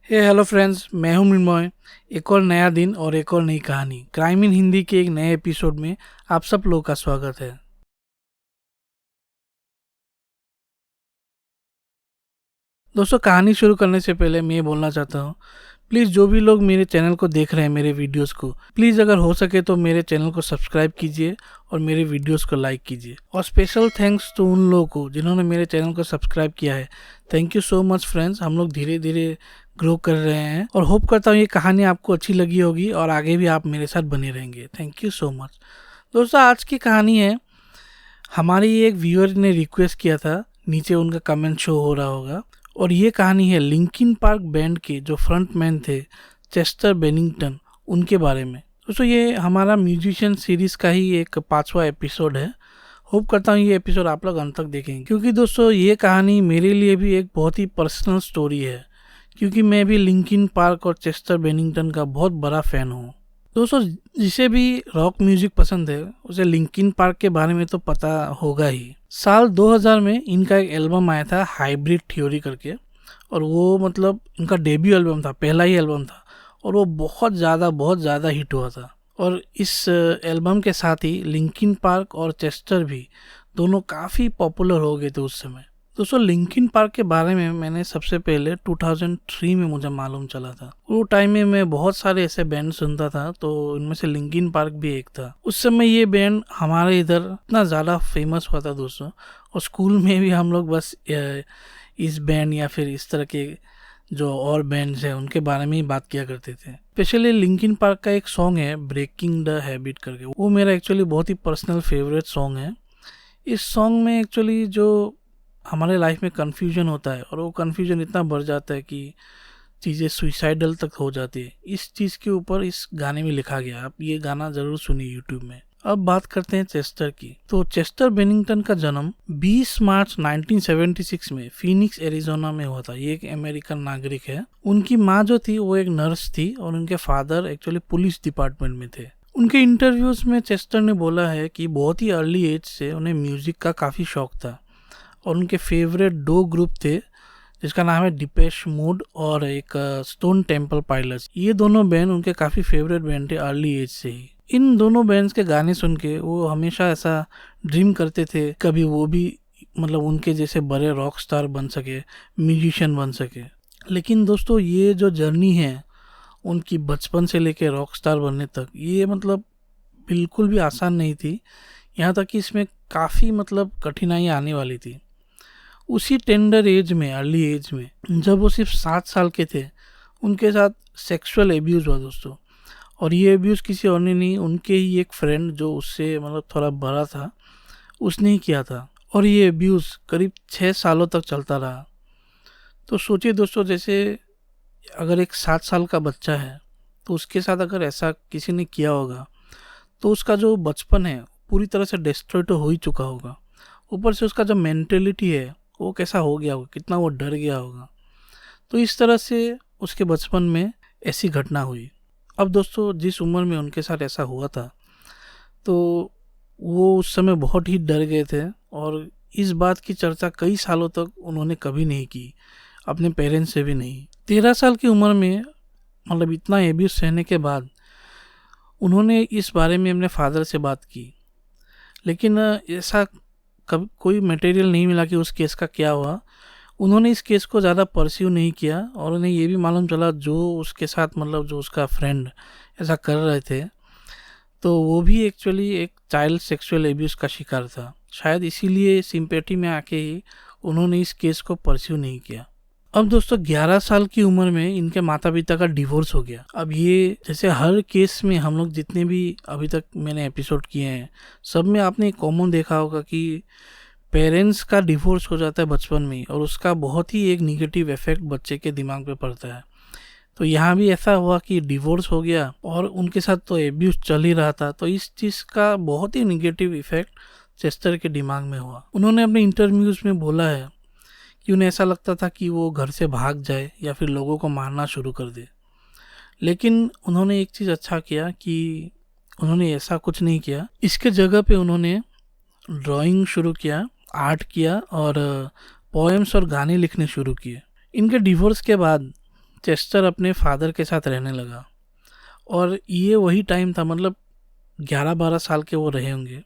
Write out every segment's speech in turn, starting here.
Hello friends, मैं हूं मृण्मय। एक और नया दिन और एक और नई कहानी क्राइम इन हिंदी के एक नए एपिसोड में आप सब लोगों का स्वागत है। दोस्तों, कहानी शुरू करने से पहले मैं ये बोलना चाहता हूँ, प्लीज़ जो भी लोग मेरे चैनल को देख रहे हैं, मेरे वीडियोस को, प्लीज़ अगर हो सके तो मेरे चैनल को सब्सक्राइब कीजिए और मेरे वीडियोस को लाइक कीजिए। और स्पेशल थैंक्स टू उन लोगों को जिन्होंने मेरे चैनल को सब्सक्राइब किया है। Thank you so much friends. हम लोग धीरे धीरे ग्रो कर रहे हैं और होप करता हूँ ये कहानी आपको अच्छी लगी होगी और आगे भी आप मेरे साथ बने रहेंगे। Thank you so much. दोस्तों, आज की कहानी है, हमारी एक व्यूअर ने रिक्वेस्ट किया था, नीचे उनका कमेंट शो हो रहा होगा, और ये कहानी है लिंकिन पार्क बैंड के जो फ्रंटमैन थे चेस्टर बेनिंगटन, उनके बारे में। दोस्तों, ये हमारा म्यूजिशियन सीरीज का ही एक 5वां एपिसोड है। होप करता हूँ ये एपिसोड आप लोग अंत तक देखेंगे, क्योंकि दोस्तों ये कहानी मेरे लिए भी एक बहुत ही पर्सनल स्टोरी है, क्योंकि मैं भी लिंकिन पार्क और चेस्टर बेनिंगटन का बहुत बड़ा फैन हूँ। दोस्तों, जिसे भी रॉक म्यूजिक पसंद है उसे लिंकिन पार्क के बारे में तो पता होगा ही। साल 2000 में इनका एक एल्बम आया था हाइब्रिड थ्योरी करके, और वो मतलब इनका डेब्यू एल्बम था, पहला ही एल्बम था, और वो बहुत ज़्यादा हिट हुआ था। और इस एल्बम के साथ ही लिंकिन पार्क और चेस्टर भी दोनों काफ़ी पॉपुलर हो गए थे उस समय। दोस्तों, लिंकिन पार्क के बारे में मैंने सबसे पहले 2003 में मुझे मालूम चला था। वो टाइम में मैं बहुत सारे ऐसे बैंड सुनता था, तो उनमें से लिंकिन पार्क भी एक था। उस समय ये बैंड हमारे इधर इतना ज़्यादा फेमस हुआ था दोस्तों, और स्कूल में भी हम लोग बस इस बैंड या फिर इस तरह के जो और बैंड्स हैं उनके बारे में ही बात किया करते थे। स्पेशली लिंकिन पार्क का एक सॉन्ग है ब्रेकिंग द हैबिट करके, वो मेरा एक्चुअली बहुत ही पर्सनल फेवरेट सॉन्ग है। इस सॉन्ग में एक्चुअली जो हमारे लाइफ में कन्फ्यूजन होता है, और वो कन्फ्यूजन इतना बढ़ जाता है कि चीज़ें सुइसाइडल तक हो जाती है, इस चीज़ के ऊपर इस गाने में लिखा गया। आप ये गाना ज़रूर सुनिए यूट्यूब में। अब बात करते हैं चेस्टर की। तो चेस्टर बेनिंगटन का जन्म 20 मार्च 1976 में फीनिक्स एरिजोना में हुआ था। ये एक अमेरिकन नागरिक है। उनकी माँ जो थी वो एक नर्स थी, और उनके फादर एक्चुअली पुलिस डिपार्टमेंट में थे। उनके इंटरव्यूज में चेस्टर ने बोला है कि बहुत ही अर्ली एज से उन्हें म्यूजिक का काफ़ी शौक था, और उनके फेवरेट 2 ग्रुप थे जिसका नाम है डिपेश मोड और एक स्टोन टेम्पल पाइलट्स। ये दोनों बैंड उनके काफ़ी फेवरेट बैंड थे अर्ली एज से ही। इन दोनों बैंड्स के गाने सुन के वो हमेशा ऐसा ड्रीम करते थे कभी वो भी मतलब उनके जैसे बड़े रॉक स्टार बन सके, म्यूजिशियन बन सके। लेकिन दोस्तों, ये जो जर्नी है उनकी बचपन से लेके रॉक स्टार बनने तक, ये मतलब बिल्कुल भी आसान नहीं थी। यहाँ तक कि इसमें काफ़ी मतलब कठिनाइयाँ आने वाली थी। उसी टेंडर एज में, अर्ली एज में, जब वो सिर्फ 7 साल के थे, उनके साथ सेक्सुअल एब्यूज़ हुआ दोस्तों। और ये एब्यूज़ किसी और ने नहीं, उनके ही एक फ्रेंड जो उससे मतलब थोड़ा बड़ा था, उसने ही किया था। और ये एब्यूज़ करीब 6 सालों तक चलता रहा। तो सोचिए दोस्तों, जैसे अगर एक 7 साल का बच्चा है तो उसके साथ अगर ऐसा किसी ने किया होगा, तो उसका जो बचपन है पूरी तरह से डिस्ट्रॉय तो हो ही चुका होगा। ऊपर से उसका जो मेंटेलिटी है वो कैसा हो गया होगा, कितना वो डर गया होगा। तो इस तरह से उसके बचपन में ऐसी घटना हुई। अब दोस्तों, जिस उम्र में उनके साथ ऐसा हुआ था, तो वो उस समय बहुत ही डर गए थे, और इस बात की चर्चा कई सालों तक उन्होंने कभी नहीं की, अपने पेरेंट्स से भी नहीं। 13 साल की उम्र में मतलब इतना एब्यूज सहने के बाद उन्होंने इस बारे में अपने फादर से बात की, लेकिन ऐसा कभी कोई मटेरियल नहीं मिला कि उस केस का क्या हुआ। उन्होंने इस केस को ज़्यादा परस्यू नहीं किया, और उन्हें ये भी मालूम चला जो उसके साथ मतलब जो उसका फ्रेंड ऐसा कर रहे थे, तो वो भी एक्चुअली एक चाइल्ड सेक्सुअल एब्यूज़ का शिकार था। शायद इसीलिए सिंपैथी में आके ही उन्होंने इस केस को परस्यू नहीं किया। अब दोस्तों, 11 साल की उम्र में इनके माता पिता का डिवोर्स हो गया। अब ये जैसे हर केस में हम लोग जितने भी अभी तक मैंने एपिसोड किए हैं, सब में आपने एक कॉमन देखा होगा कि पेरेंट्स का डिवोर्स हो जाता है बचपन में, और उसका बहुत ही एक निगेटिव इफेक्ट बच्चे के दिमाग पे पड़ता है। तो यहाँ भी ऐसा हुआ कि डिवोर्स हो गया, और उनके साथ तो एब्यूज चल ही रहा था, तो इस चीज़ का बहुत ही निगेटिव इफेक्ट चेस्टर के दिमाग में हुआ। उन्होंने अपने इंटरव्यूज़ में बोला है कि उन्हें ऐसा लगता था कि वो घर से भाग जाए या फिर लोगों को मारना शुरू कर दे। लेकिन उन्होंने एक चीज़ अच्छा किया कि उन्होंने ऐसा कुछ नहीं किया। इसके जगह पे उन्होंने ड्राइंग शुरू किया, आर्ट किया, और पोएम्स और गाने लिखने शुरू किए। इनके डिवोर्स के बाद चेस्टर अपने फादर के साथ रहने लगा। और ये वही टाइम था, मतलब 11-12 साल के वो रहे होंगे,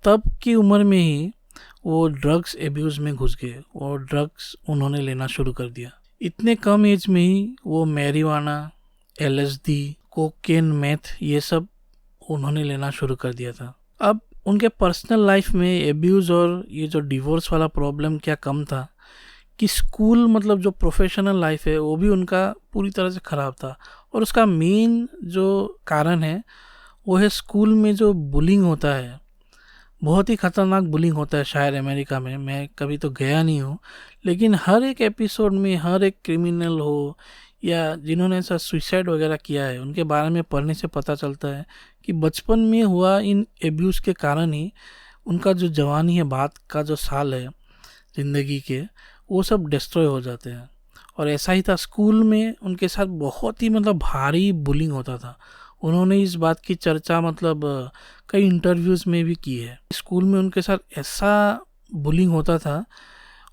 तब की उम्र में ही वो ड्रग्स एब्यूज़ में घुस गए और ड्रग्स उन्होंने लेना शुरू कर दिया। इतने कम एज में ही वो मैरिवाना, LSD, कोकेन, मेथ, ये सब उन्होंने लेना शुरू कर दिया था। अब उनके पर्सनल लाइफ में एब्यूज़ और ये जो डिवोर्स वाला प्रॉब्लम क्या कम था कि स्कूल, मतलब जो प्रोफेशनल लाइफ है वो भी उनका पूरी तरह से ख़राब था। और उसका मेन जो कारण है वो है स्कूल में जो बुलिंग होता है, बहुत ही ख़तरनाक बुलिंग होता है शायद अमेरिका में। मैं कभी तो गया नहीं हूँ, लेकिन हर एक एपिसोड में हर एक क्रिमिनल हो या जिन्होंने ऐसा सुसाइड वगैरह किया है उनके बारे में पढ़ने से पता चलता है कि बचपन में हुआ इन एब्यूज़ के कारण ही उनका जो जवानी है, बाद का जो साल है ज़िंदगी के, वो सब डिस्ट्रॉय हो जाते हैं। और ऐसा ही था, स्कूल में उनके साथ बहुत ही मतलब भारी बुलिंग होता था। उन्होंने इस बात की चर्चा मतलब कई इंटरव्यूज़ में भी की है। स्कूल में उनके साथ ऐसा बुलिंग होता था,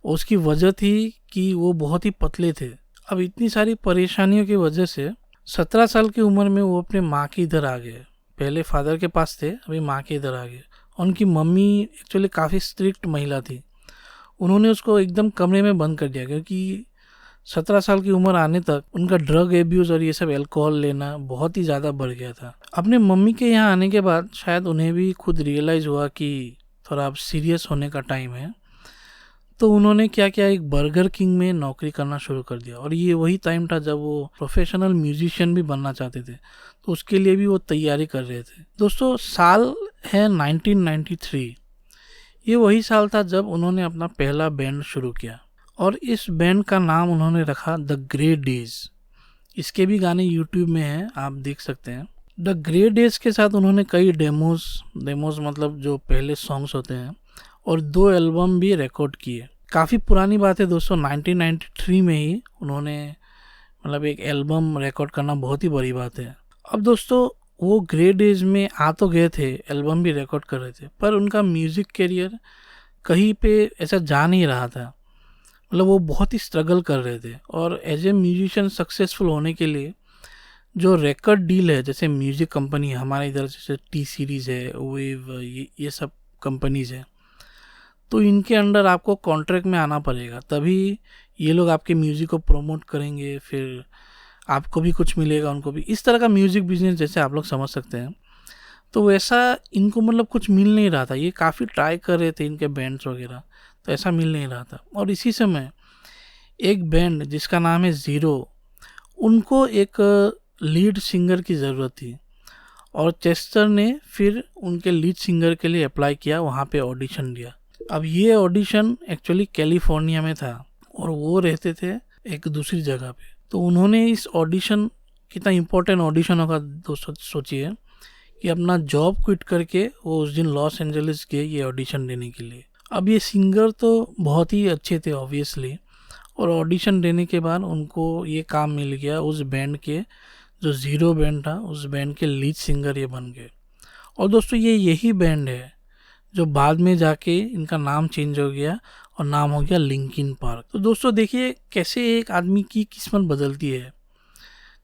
उसकी वजह थी कि वो बहुत ही पतले थे। अब इतनी सारी परेशानियों की वजह से 17 साल की उम्र में वो अपने माँ के इधर आ गए। पहले फादर के पास थे, अभी माँ के इधर आ गए। उनकी मम्मी एक्चुअली काफ़ी स्ट्रिक्ट महिला थी। उन्होंने उसको एकदम कमरे में बंद कर दिया, क्योंकि 17 साल की उम्र आने तक उनका ड्रग एब्यूज़ और ये सब अल्कोहल लेना बहुत ही ज़्यादा बढ़ गया था। अपने मम्मी के यहाँ आने के बाद शायद उन्हें भी खुद रियलाइज़ हुआ कि थोड़ा अब सीरियस होने का टाइम है। तो उन्होंने क्या किया, एक बर्गर किंग में नौकरी करना शुरू कर दिया। और ये वही टाइम था जब वो प्रोफेशनल म्यूजिशियन भी बनना चाहते थे, तो उसके लिए भी वो तैयारी कर रहे थे। दोस्तों, साल है 1993। ये वही साल था जब उन्होंने अपना पहला बैंड शुरू किया और इस बैंड का नाम उन्होंने रखा द ग्रे डेज। इसके भी गाने यूट्यूब में हैं, आप देख सकते हैं। द ग्रे डेज के साथ उन्होंने कई डेमोज मतलब जो पहले सॉन्ग्स होते हैं, और 2 एल्बम भी रिकॉर्ड किए। काफ़ी पुरानी बात है दोस्तों, 1993 में ही उन्होंने मतलब एक एल्बम रिकॉर्ड करना बहुत ही बड़ी बात है। अब दोस्तों, वो ग्रे डेज में आ तो गए थे, एल्बम भी रिकॉर्ड कर रहे थे, पर उनका म्यूज़िक करियर कहीं पे ऐसा जा नहीं रहा था। मतलब वो बहुत ही स्ट्रगल कर रहे थे। और एज ए म्यूजिशियन सक्सेसफुल होने के लिए जो रिकॉर्ड डील है, जैसे म्यूज़िक कंपनी है हमारे इधर, जैसे T सीरीज़ है, वेव, ये सब कंपनीज़ है, तो इनके अंडर आपको कॉन्ट्रैक्ट में आना पड़ेगा, तभी ये लोग आपके म्यूज़िक को प्रमोट करेंगे, फिर आपको भी कुछ मिलेगा, उनको भी। इस तरह का म्यूज़िक बिजनेस जैसे आप लोग समझ सकते हैं। तो वैसा इनको मतलब कुछ मिल नहीं रहा था। ये काफ़ी ट्राई कर रहे थे इनके बैंड्स वगैरह, तो ऐसा मिल नहीं रहा था। और इसी समय एक बैंड जिसका नाम है ज़ीरो, उनको एक लीड सिंगर की ज़रूरत थी और चेस्टर ने फिर उनके लीड सिंगर के लिए अप्लाई किया, वहाँ पे ऑडिशन दिया। अब ये ऑडिशन एक्चुअली कैलिफोर्निया में था और वो रहते थे एक दूसरी जगह पे। तो उन्होंने इस ऑडिशन, कितना इम्पोर्टेंट ऑडिशन होगा दोस्तों, सोचिए कि अपना जॉब क्विट करके वो उस दिन लॉस एंजलिस गए ये ऑडिशन देने के लिए। अब ये सिंगर तो बहुत ही अच्छे थे ऑब्वियसली, और ऑडिशन देने के बाद उनको ये काम मिल गया। उस बैंड के जो ज़ीरो बैंड था, उस बैंड के लीड सिंगर ये बन गए। और दोस्तों, ये यही बैंड है जो बाद में जाके इनका नाम चेंज हो गया और नाम हो गया लिंकिन पार्क। तो दोस्तों देखिए कैसे एक आदमी की किस्मत बदलती है।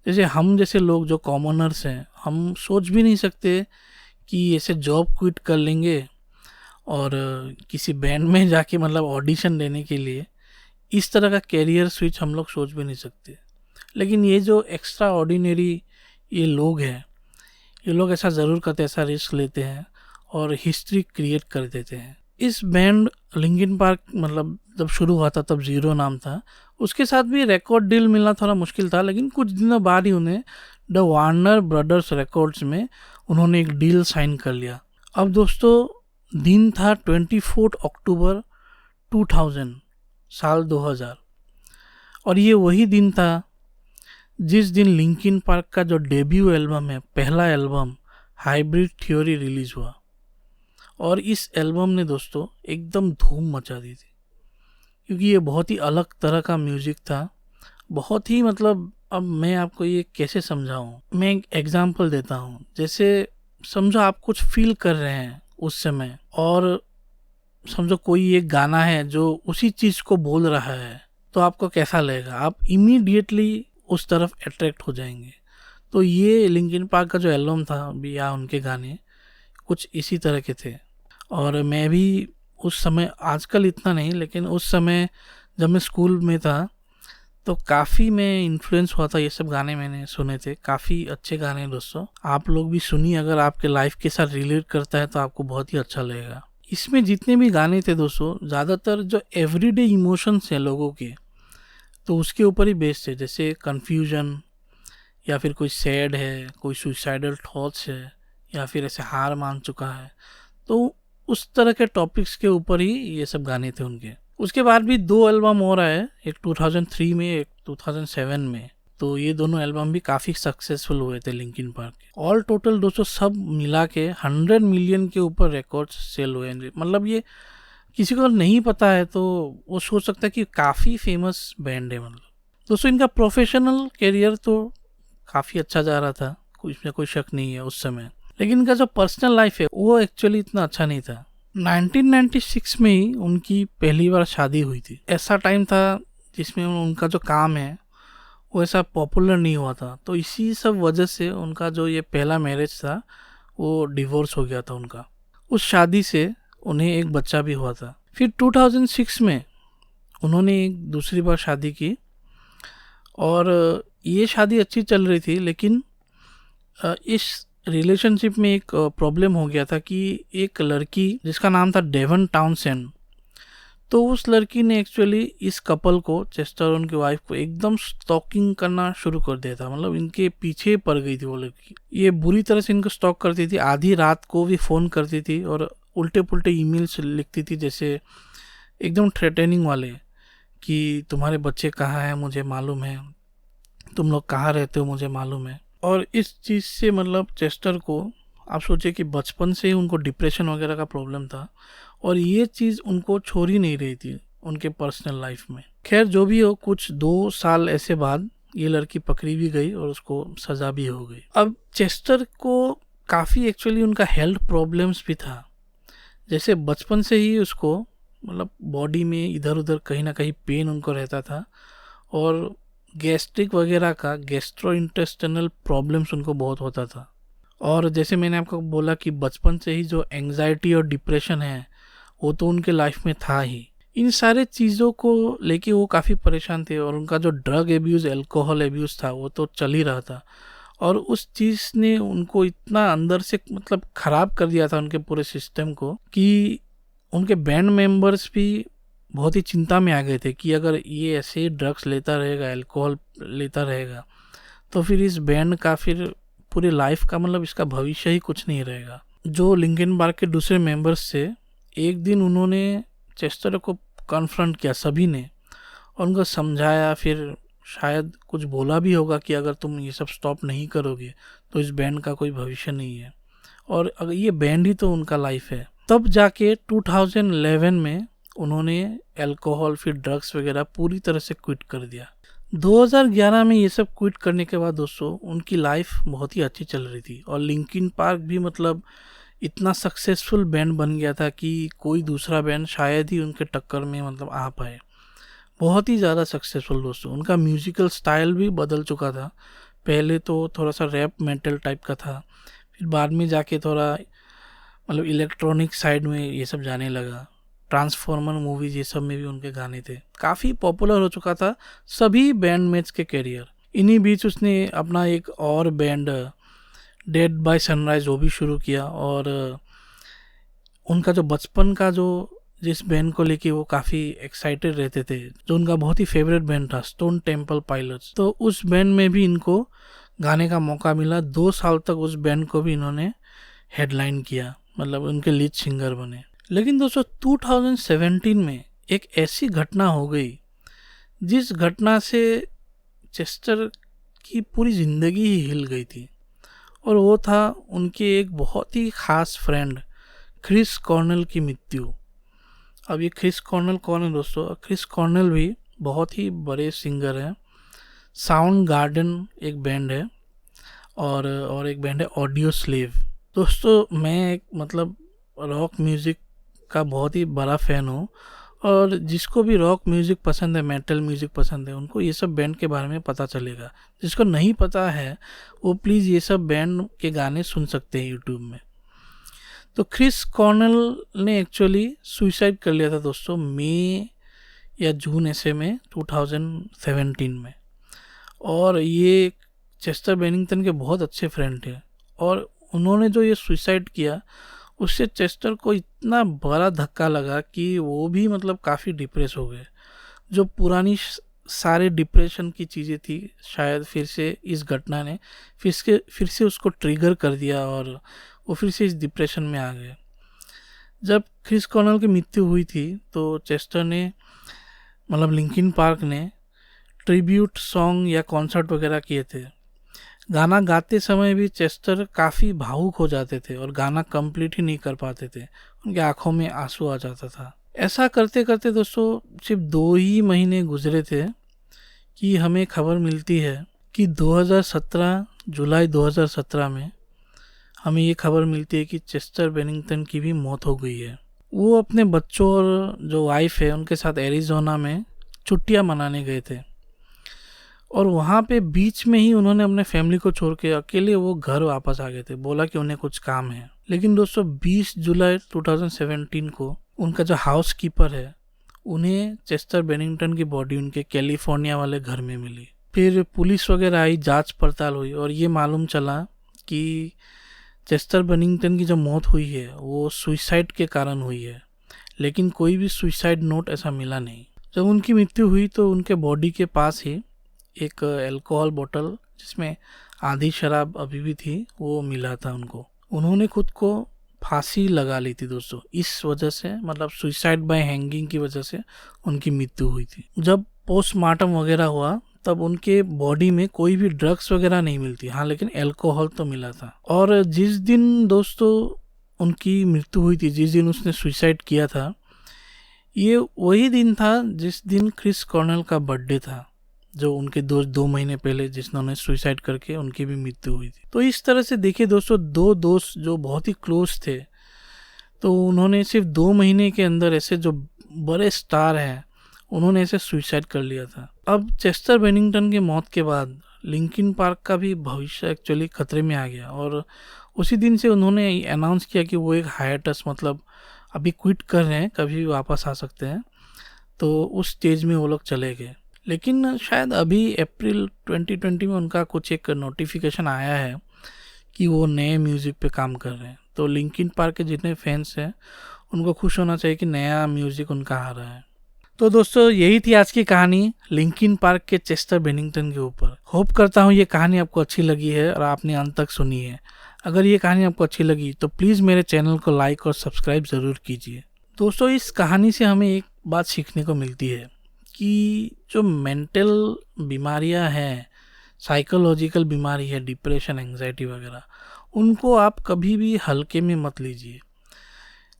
जैसे हम जैसे लोग जो कॉमनर्स हैं, हम सोच भी नहीं सकते कि ऐसे जॉब क्विट कर लेंगे और किसी बैंड में जाके मतलब ऑडिशन देने के लिए, इस तरह का कैरियर स्विच हम लोग सोच भी नहीं सकते। लेकिन ये जो एक्स्ट्रा ऑर्डिनरी ये लोग हैं, ये लोग ऐसा ज़रूर करते हैं, ऐसा रिस्क लेते हैं और हिस्ट्री क्रिएट कर देते हैं। इस बैंड लिंकिन पार्क मतलब जब शुरू हुआ था तब ज़ीरो नाम था, उसके साथ भी रिकॉर्ड डील मिलना थोड़ा मुश्किल था, लेकिन कुछ दिनों बाद ही उन्हें द वार्नर ब्रदर्स रिकॉर्ड्स में उन्होंने एक डील साइन कर लिया। अब दोस्तों दिन था 24 अक्टूबर 2000, साल 2000, और ये वही दिन था जिस दिन लिंकिन पार्क का जो डेब्यू एल्बम है, पहला एल्बम हाइब्रिड थ्योरी रिलीज़ हुआ। और इस एल्बम ने दोस्तों एकदम धूम मचा दी थी, क्योंकि ये बहुत ही अलग तरह का म्यूज़िक था, बहुत ही मतलब, अब मैं आपको ये कैसे समझाऊँ, मैं एक एग्जांपल देता हूँ। जैसे समझो आप कुछ फील कर रहे हैं उस समय, और समझो कोई एक गाना है जो उसी चीज़ को बोल रहा है, तो आपको कैसा लगेगा? आप इमीडिएटली उस तरफ अट्रैक्ट हो जाएंगे। तो ये लिंकिन पार्क का जो एल्बम था भी या उनके गाने कुछ इसी तरह के थे। और मैं भी उस समय, आजकल इतना नहीं, लेकिन उस समय जब मैं स्कूल में था तो काफ़ी मैं इन्फ्लुएंस हुआ था, ये सब गाने मैंने सुने थे। काफ़ी अच्छे गाने हैं दोस्तों, आप लोग भी सुनिए, अगर आपके लाइफ के साथ रिलेट करता है तो आपको बहुत ही अच्छा लगेगा। इसमें जितने भी गाने थे दोस्तों, ज़्यादातर जो एवरीडे इमोशंस हैं लोगों के, तो उसके ऊपर ही बेस्ड है। जैसे कन्फ्यूजन, या फिर कोई सैड है, कोई सुसाइडल थॉट्स है, या फिर ऐसे हार मान चुका है, तो उस तरह के टॉपिक्स के ऊपर ही ये सब गाने थे उनके। उसके बाद भी 2 एल्बम और आए, एक 2003 में, एक 2007 में। तो ये दोनों एल्बम भी काफ़ी सक्सेसफुल हुए थे लिंकिन पार्क के। ऑल टोटल दोस्तों सब मिला के 100 मिलियन के ऊपर रिकॉर्ड्स सेल हुए। मतलब ये किसी को नहीं पता है तो वो सोच सकता है कि काफ़ी फेमस बैंड है। मतलब दोस्तों इनका प्रोफेशनल करियर तो काफ़ी अच्छा जा रहा था, इसमें कोई शक नहीं है उस समय, लेकिन इनका जो पर्सनल लाइफ है वो एक्चुअली इतना अच्छा नहीं था। 1996 में ही उनकी पहली बार शादी हुई थी। ऐसा टाइम था जिसमें उनका जो काम है वो ऐसा पॉपुलर नहीं हुआ था, तो इसी सब वजह से उनका जो ये पहला मैरिज था वो डिवोर्स हो गया था उनका। उस शादी से उन्हें एक बच्चा भी हुआ था। फिर 2006 में उन्होंने एक दूसरी बार शादी की, और ये शादी अच्छी चल रही थी, लेकिन इस रिलेशनशिप में एक प्रॉब्लम हो गया था कि एक लड़की जिसका नाम था डेवन टाउनसेंड, तो उस लड़की ने एक्चुअली इस कपल को, चेस्टर और उनकी वाइफ को, एकदम स्टॉकिंग करना शुरू कर दिया था। मतलब इनके पीछे पड़ गई थी वो लड़की। ये बुरी तरह से इनको स्टॉक करती थी, आधी रात को भी फ़ोन करती थी और उल्टे पुल्टे ईमेल्स लिखती थी, जैसे एकदम थ्रेटनिंग वाले, कि तुम्हारे बच्चे कहाँ हैं मुझे मालूम है, तुम लोग कहाँ रहते हो मुझे मालूम है। और इस चीज़ से मतलब चेस्टर को, आप सोचिए कि बचपन से ही उनको डिप्रेशन वगैरह का प्रॉब्लम था, और ये चीज़ उनको छोड़ ही नहीं रही थी उनके पर्सनल लाइफ में। खैर जो भी हो, कुछ 2 साल ऐसे बाद ये लड़की पकड़ी भी गई और उसको सज़ा भी हो गई। अब चेस्टर को काफ़ी एक्चुअली उनका हेल्थ प्रॉब्लम्स भी था। जैसे बचपन से ही उसको मतलब बॉडी में इधर उधर कहीं ना कहीं पेन उनको रहता था, और गैस्ट्रिक वगैरह का, गैस्ट्रो इंटेस्टिनल प्रॉब्लम्स उनको बहुत होता था। और जैसे मैंने आपको बोला कि बचपन से ही जो एंग्जाइटी और डिप्रेशन है वो तो उनके लाइफ में था ही। इन सारे चीज़ों को लेके वो काफ़ी परेशान थे, और उनका जो ड्रग एब्यूज़, अल्कोहल एब्यूज़ था वो तो चल ही रहा था, और उस चीज़ ने उनको इतना अंदर से मतलब ख़राब कर दिया था उनके पूरे सिस्टम को, कि उनके बैंड मेंबर्स भी बहुत ही चिंता में आ गए थे कि अगर ये ऐसे ड्रग्स लेता रहेगा, अल्कोहल लेता रहेगा, तो फिर इस बैंड का, फिर पूरी लाइफ का, मतलब इसका भविष्य ही कुछ नहीं रहेगा। जो लिंकिन पार्क के दूसरे मेंबर्स थे, एक दिन उन्होंने चेस्टर को कन्फ्रंट किया सभी ने, और उनको समझाया, फिर शायद कुछ बोला भी होगा कि अगर तुम ये सब स्टॉप नहीं करोगे तो इस बैंड का कोई भविष्य नहीं है, और अगर ये बैंड ही तो उनका लाइफ है। तब जाके 2011 में उन्होंने अल्कोहल फिर ड्रग्स वगैरह पूरी तरह से क्विट कर दिया। 2011 में ये सब क्विट करने के बाद दोस्तों उनकी लाइफ बहुत ही अच्छी चल रही थी, और लिंकिन पार्क भी मतलब इतना सक्सेसफुल बैंड बन गया था कि कोई दूसरा बैंड शायद ही उनके टक्कर में मतलब आ पाए। बहुत ही ज़्यादा सक्सेसफुल दोस्तों। उनका म्यूजिकल स्टाइल भी बदल चुका था। पहले तो थोड़ा सा रैप मेटल टाइप का था, फिर बाद में जाके थोड़ा मतलब इलेक्ट्रॉनिक साइड में ये सब जाने लगा। ट्रांसफॉर्मर मूवीज ये सब में भी उनके गाने थे। काफ़ी पॉपुलर हो चुका था सभी बैंडमेट्स के कैरियर। इन्हीं बीच उसने अपना एक और बैंड डेड बाय सनराइज वो भी शुरू किया, और उनका जो बचपन का जो जिस बैंड को लेके वो काफ़ी एक्साइटेड रहते थे, जो उनका बहुत ही फेवरेट बैंड था स्टोन टेम्पल पायलट्स, तो उस बैंड में भी इनको गाने का मौका मिला। 2 साल तक उस बैंड को भी इन्होंने हेडलाइन किया, मतलब उनके लीड सिंगर बने। लेकिन दोस्तों 2017 में एक ऐसी घटना हो गई जिस घटना से चेस्टर की पूरी ज़िंदगी ही हिल गई थी, और वो था उनके एक बहुत ही ख़ास फ्रेंड क्रिस कॉर्नेल की मृत्यु। अब ये क्रिस कॉर्नेल कौन है दोस्तों? क्रिस कॉर्नेल भी बहुत ही बड़े सिंगर हैं। साउंड गार्डन एक बैंड है, और एक बैंड है ऑडियो स्लेव। दोस्तों मैं एक मतलब रॉक म्यूज़िक का बहुत ही बड़ा फ़ैन हूँ, और जिसको भी रॉक म्यूज़िक पसंद है, मेटल म्यूज़िक पसंद है, उनको ये सब बैंड के बारे में पता चलेगा। जिसको नहीं पता है वो प्लीज़ ये सब बैंड के गाने सुन सकते हैं यूट्यूब में। तो क्रिस कॉर्नेल ने एक्चुअली सुसाइड कर लिया था दोस्तों, मई या जून ऐसे में 2017 में। और ये चेस्टर बेनिंगटन के बहुत अच्छे फ्रेंड थे, और उन्होंने जो ये सुसाइड किया उससे चेस्टर को इतना बड़ा धक्का लगा कि वो भी मतलब काफ़ी डिप्रेस हो गए। जो पुरानी सारे डिप्रेशन की चीज़ें थी, शायद फिर से इस घटना ने फिर से उसको ट्रिगर कर दिया और वो फिर से इस डिप्रेशन में आ गए। जब क्रिस कॉर्नेल की मृत्यु हुई थी तो चेस्टर ने मतलब लिंकिन पार्क ने ट्रिब्यूट सॉन्ग या कॉन्सर्ट वगैरह किए थे। गाना गाते समय भी चेस्टर काफ़ी भावुक हो जाते थे और गाना कंप्लीट ही नहीं कर पाते थे, उनकी आंखों में आंसू आ जाता था। ऐसा करते करते दोस्तों सिर्फ 2 ही महीने गुजरे थे कि हमें खबर मिलती है कि 2017 जुलाई 2017 में हमें ये खबर मिलती है कि चेस्टर बेनिंगटन की भी मौत हो गई है। वो अपने बच्चों और जो वाइफ है उनके साथ एरिज़ोना में छुट्टियां मनाने गए थे, और वहाँ पे बीच में ही उन्होंने अपने फैमिली को छोड़ के अकेले वो घर वापस आ गए थे। बोला कि उन्हें कुछ काम है। लेकिन दोस्तों 20 जुलाई 2017 को उनका जो हाउस कीपर है उन्हें चेस्टर बेनिंगटन की बॉडी उनके कैलिफोर्निया वाले घर में मिली। फिर पुलिस वगैरह आई, जांच पड़ताल हुई और ये मालूम चला कि चेस्टर बेनिंगटन की जो मौत हुई है वो सुसाइड के कारण हुई है, लेकिन कोई भी सुसाइड नोट ऐसा मिला नहीं। जब उनकी मृत्यु हुई तो उनके बॉडी के पास ही एक अल्कोहल बोतल जिसमें आधी शराब अभी भी थी वो मिला था उनको। उन्होंने खुद को फांसी लगा ली थी दोस्तों, इस वजह से मतलब सुसाइड बाय हैंगिंग की वजह से उनकी मृत्यु हुई थी। जब पोस्टमार्टम वगैरह हुआ तब उनके बॉडी में कोई भी ड्रग्स वगैरह नहीं मिलती, हाँ लेकिन अल्कोहल तो मिला था। और जिस दिन दोस्तों उनकी मृत्यु हुई थी, जिस दिन उसने सुसाइड किया था, ये वही दिन था जिस दिन क्रिस कॉर्नेल का बर्थडे था, जो उनके 2 महीने पहले जिन्होंने सुसाइड करके उनकी भी मृत्यु हुई थी। तो इस तरह से देखिए दोस्तों, 2 दोस्त जो बहुत ही क्लोज थे, तो उन्होंने सिर्फ 2 महीने के अंदर ऐसे जो बड़े स्टार हैं उन्होंने ऐसे सुसाइड कर लिया था। अब चेस्टर बेनिंगटन की मौत के बाद लिंकिन पार्क का भी भविष्य एक्चुअली खतरे में आ गया, और उसी दिन से उन्होंने अनाउंस किया कि वो एक हाइएटस मतलब अभी क्विट कर रहे हैं, कभी भी वापस आ सकते हैं। तो उस स्टेज में वो लोग चले गए। लेकिन शायद अभी अप्रैल 2020 में उनका कुछ एक नोटिफिकेशन आया है कि वो नए म्यूज़िक पे काम कर रहे हैं। तो लिंकिन पार्क के जितने फैंस हैं उनको खुश होना चाहिए कि नया म्यूज़िक उनका आ रहा है। तो दोस्तों यही थी आज की कहानी लिंकिन पार्क के चेस्टर बेनिंगटन के ऊपर। होप करता हूँ ये कहानी आपको अच्छी लगी है और आपने अंत तक सुनी है। अगर ये कहानी आपको अच्छी लगी तो प्लीज़ मेरे चैनल को लाइक और सब्सक्राइब ज़रूर कीजिए। दोस्तों इस कहानी से हमें एक बात सीखने को मिलती है कि जो मेंटल बीमारियां हैं, साइकोलॉजिकल बीमारी है, डिप्रेशन, एंग्जाइटी वगैरह, उनको आप कभी भी हल्के में मत लीजिए।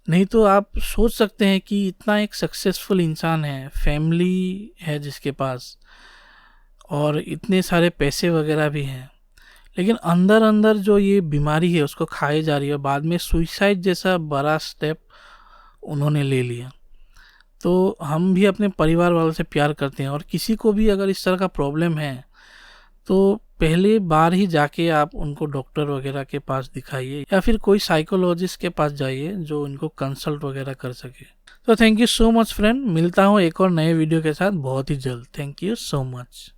नहीं तो आप सोच सकते हैं कि इतना एक सक्सेसफुल इंसान है, फैमिली है जिसके पास, और इतने सारे पैसे वगैरह भी हैं, लेकिन अंदर अंदर जो ये बीमारी है उसको खाई जा रही है। बाद में सुसाइड जैसा बड़ा स्टेप उन्होंने ले लिया। तो हम भी अपने परिवार वालों से प्यार करते हैं, और किसी को भी अगर इस तरह का प्रॉब्लम है तो पहले बार ही जाके आप उनको डॉक्टर वगैरह के पास दिखाइए या फिर कोई साइकोलॉजिस्ट के पास जाइए जो इनको कंसल्ट वगैरह कर सके। तो thank you so much friend, मिलता हूँ एक और नए वीडियो के साथ बहुत ही जल्द। Thank you so much.